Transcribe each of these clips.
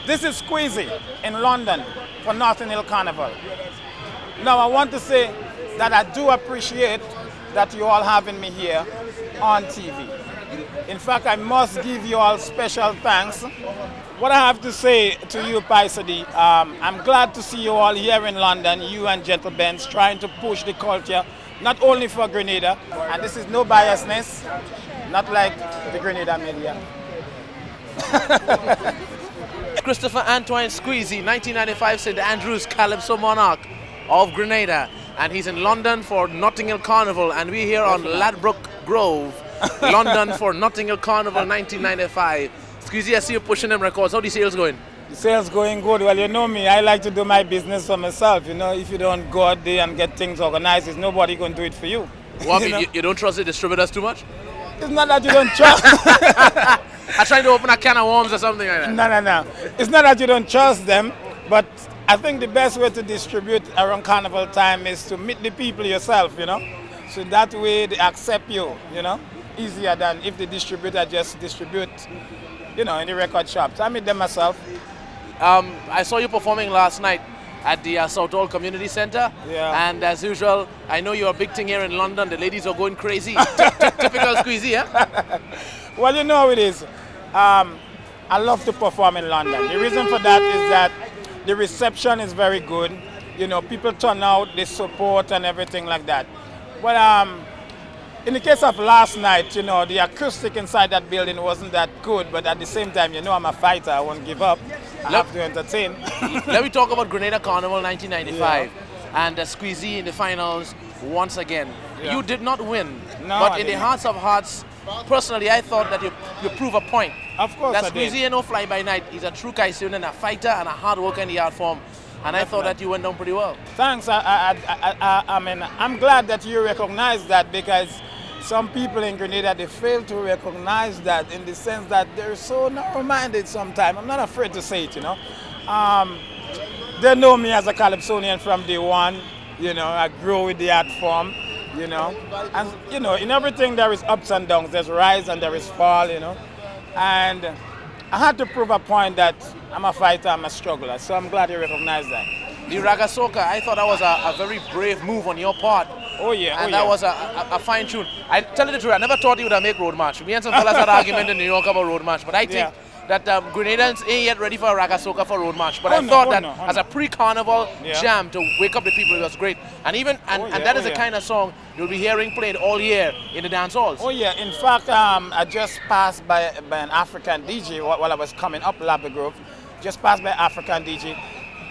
This is SQUEEZY in London for Notting Hill Carnival. Now I want to say that I do appreciate that you all having me here on TV. In fact, I must give you all special thanks. What I have to say to you, PYSADEE, I'm glad to see you all here in London, you and Gentle Benz, trying to push the culture, not only for Grenada, and this is no biasness, not like the Grenada media. Christopher Antoine SQUEEZY, 1995 St. Andrews Calypso Monarch of Grenada, and he's in London for Notting Hill Carnival, and we're here on Ladbroke Grove, London for Notting Hill Carnival 1995. SQUEEZY, I see you pushing them records. How the sales going? The sales going good. Well, you know me, I like to do my business for myself. You know, if you don't go out there and get things organized, there's nobody going to do it for you. Well, you don't trust the distributors too much? It's not that you don't trust. I'm trying to open a can of worms or something like that. No. It's not that you don't trust them, but I think the best way to distribute around carnival time is to meet the people yourself, you know. So that way they accept you, you know, easier than if the distributor just distribute, you know, in the record shops. I meet them myself. I saw you performing last night at the Southall Community Centre. Yeah. And as usual, I know you're a big thing here in London. The ladies are going crazy. Typical SQUEEZY, yeah? Well, you know how it is. I love to perform in London. The reason for that is that the reception is very good. You know, people turn out, they support and everything like that. But in the case of last night, you know, the acoustic inside that building wasn't that good, but at the same time, you know, I'm a fighter, I won't give up. I have to entertain. Let me talk about Grenada Carnival 1995 and SQUEEZY in the finals once again. Yeah. You did not win, no, but in the hearts of hearts, personally, I thought that you prove a point. Of course that I did. SQUEEZY ain't no fly-by-night. He's a true Kaisunan, a fighter and a hard worker in the art form. And I thought that you went down pretty well. Thanks. I mean, I'm glad that you recognize that, because some people in Grenada, they fail to recognize that, in the sense that they're so narrow-minded sometimes. I'm not afraid to say it, you know. They know me as a Calypsonian from day one. You know, I grew with the art form, you know. And, you know, in everything there is ups and downs. There's rise and there is fall, you know. And I had to prove a point that I'm a fighter, I'm a struggler. So I'm glad you recognize that. The Raga Soca, I thought that was a very brave move on your part. Oh yeah, and that was a fine tune. I tell you the truth, I never thought you would make road march. Me and some fellas had an argument in New York about road march, but I think that Grenadans ain't yet ready for a Raga Soca for road march. But I thought that as a pre-carnival jam to wake up the people, it was great. And even that is the kind of song you'll be hearing played all year in the dance halls. Oh yeah, in fact, I just passed by an African DJ while I was coming up Ladbroke Grove. Just passed by African DJ,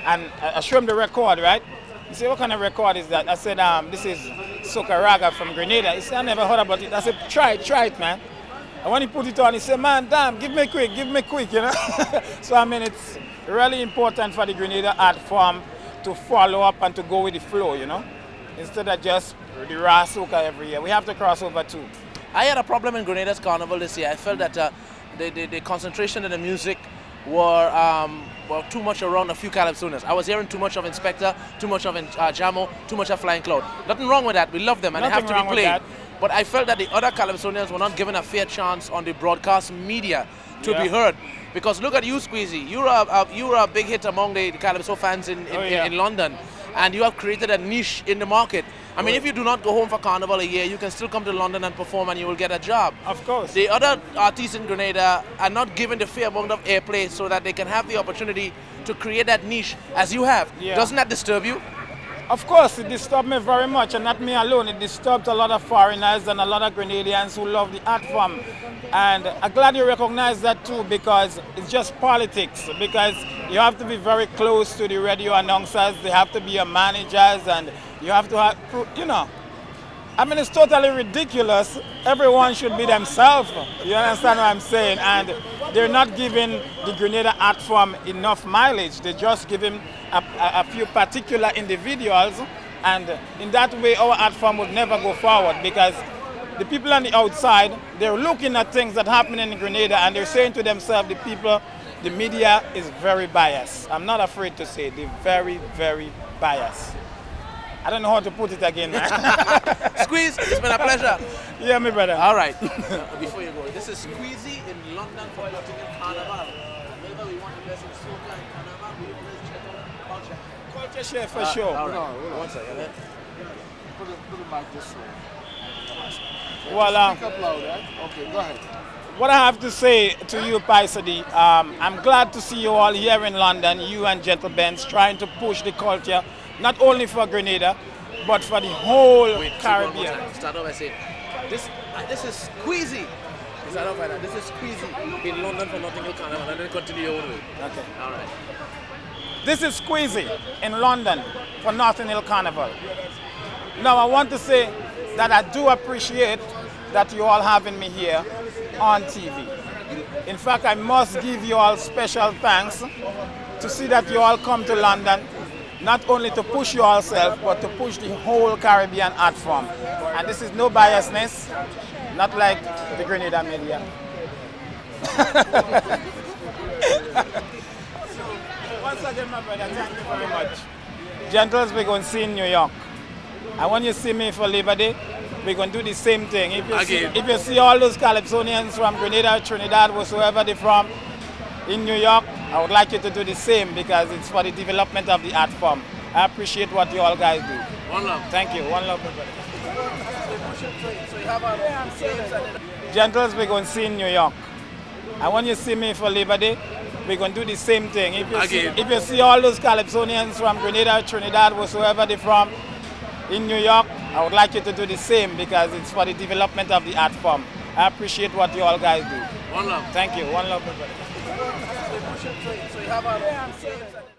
and I showed him the record, right? He said, what kind of record is that? I said, this is Soca Raga from Grenada. He said, I never heard about it. I said, try it, man. And when he put it on, he said, man, damn, give me quick, you know? So, I mean, it's really important for the Grenada art form to follow up and to go with the flow, you know? Instead of just the raw soca every year. We have to cross over too. I had a problem in Grenada's Carnival this year. I felt that the concentration in the music were too much around a few Calypsonians. I was hearing too much of Inspector, too much of Jamo, too much of Flying Cloud. Nothing wrong with that. We love them and they have to be played. But I felt that the other Calypsonians were not given a fair chance on the broadcast media to be heard. Because look at you, SQUEEZY. You're a big hit among the Calypso fans in London. And you have created a niche in the market. I mean, if you do not go home for Carnival a year, you can still come to London and perform and you will get a job. Of course. The other artists in Grenada are not given the fair amount of airplay so that they can have the opportunity to create that niche as you have. Doesn't that disturb you? Of course, it disturbed me very much, and not me alone. It disturbed a lot of foreigners and a lot of Grenadians who love the art form. And I'm glad you recognize that too, because it's just politics. Because you have to be very close to the radio announcers, they have to be your managers, and you have to have, you know. I mean, it's totally ridiculous. Everyone should be themselves. You understand what I'm saying? And they're not giving the Grenada art form enough mileage. They just give him a few particular individuals, and in that way our art form would never go forward, because the people on the outside, they're looking at things that happen in Grenada and they're saying to themselves, the media is very biased. I'm not afraid to say they're very, very biased. I don't know how to put it again, man. Squeeze, it's been a pleasure. Yeah, my brother. All right. Before you go, this is SQUEEZY in London for Notting Hill Carnival. CultureShare for sure. All right. No, One second. put the mic this way. Well, Speak up loud, right? Okay, go ahead. what I have to say to you, PYSADEE, I'm glad to see you all here in London, you and Gentle Benz, trying to push the culture, not only for Grenada, but for the whole Wait, Caribbean. start off by saying, this is SQUEEZY. Start off by that. This is SQUEEZY in London for Notting Hill Carnival, and then continue your own way. Okay. All right. This is SQUEEZY in London for Notting Hill Carnival. Now I want to say that I do appreciate that you all having me here on TV. In fact, I must give you all special thanks to see that you all come to London, not only to push yourself, but to push the whole Caribbean art form. And this is no biasness, not like the Grenada media. Once again, my brother, thank you very much. Gentles, we're going to see in New York. And when you see me for Labor Day, we're going to do the same thing. If you see all those Calypsonians from Grenada, Trinidad, wherever they're from, in New York, I would like you to do the same because it's for the development of the art form. I appreciate what you all guys do. One love. Thank you. One love, my brother. So you have a Gentles, we're going to see in New York. And when you see me for Labor Day, we're going to do the same thing. If you see all those Calypsonians from Grenada, Trinidad, wherever they're from, in New York, I would like you to do the same because it's for the development of the art form. I appreciate what you all guys do. One love. Thank you. One love, my brother. So you have a